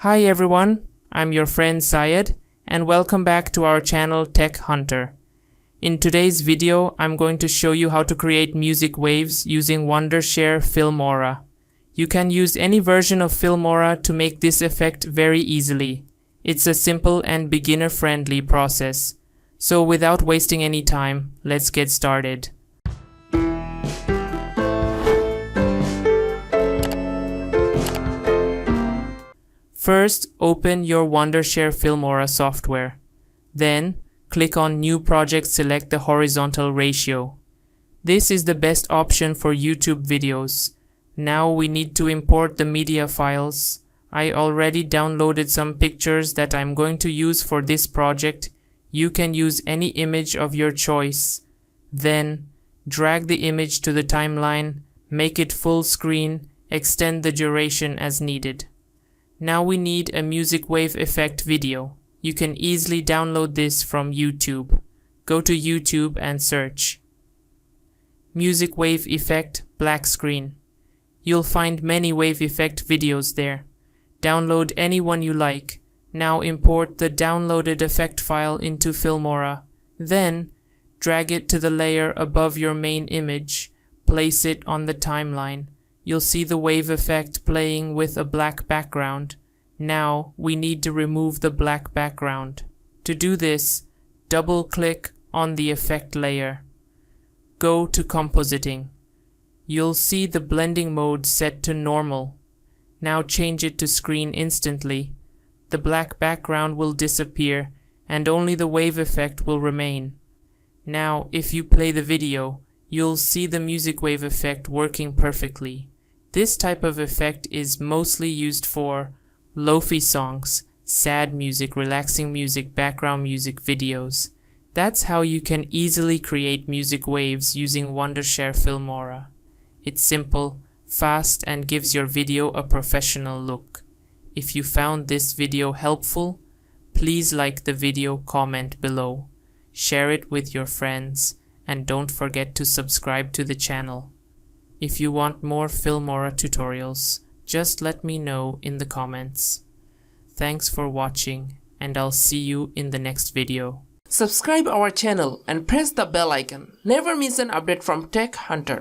Hi everyone, I'm your friend Syed and welcome back to our channel Tech Hunter. In today's video, I'm going to show you how to create music waves using Wondershare Filmora. You can use any version of Filmora to make this effect very easily. It's a simple and beginner-friendly process. So without wasting any time, let's get started. First, open your Wondershare Filmora software. Then, click on New Project, select the horizontal ratio. This is the best option for YouTube videos. Now we need to import the media files. I already downloaded some pictures that I'm going to use for this project. You can use any image of your choice. Then, drag the image to the timeline, make it full screen, extend the duration as needed. Now we need a music wave effect video. You can easily download this from YouTube. Go to YouTube and search music wave effect black screen. You'll find many wave effect videos there. Download any one you like. Now import the downloaded effect file into Filmora. Then drag it to the layer above your main image. Place it on the timeline. You'll see the wave effect playing with a black background. Now we need to remove the black background. To do this, double-click on the effect layer. Go to Compositing. You'll see the blending mode set to normal. Now change it to screen instantly. The black background will disappear and only the wave effect will remain. Now if you play the video, you'll see the music wave effect working perfectly. This type of effect is mostly used for Lofi songs, sad music, relaxing music, background music videos. That's how you can easily create music waves using Wondershare Filmora. It's simple, fast, and gives your video a professional look. If you found this video helpful, please like the video, comment below, share it with your friends, and don't forget to subscribe to the channel. If you want more Filmora tutorials, just let me know in the comments. Thanks for watching, and I'll see you in the next video. Subscribe our channel and press the bell icon. Never miss an update from Tech Hunter.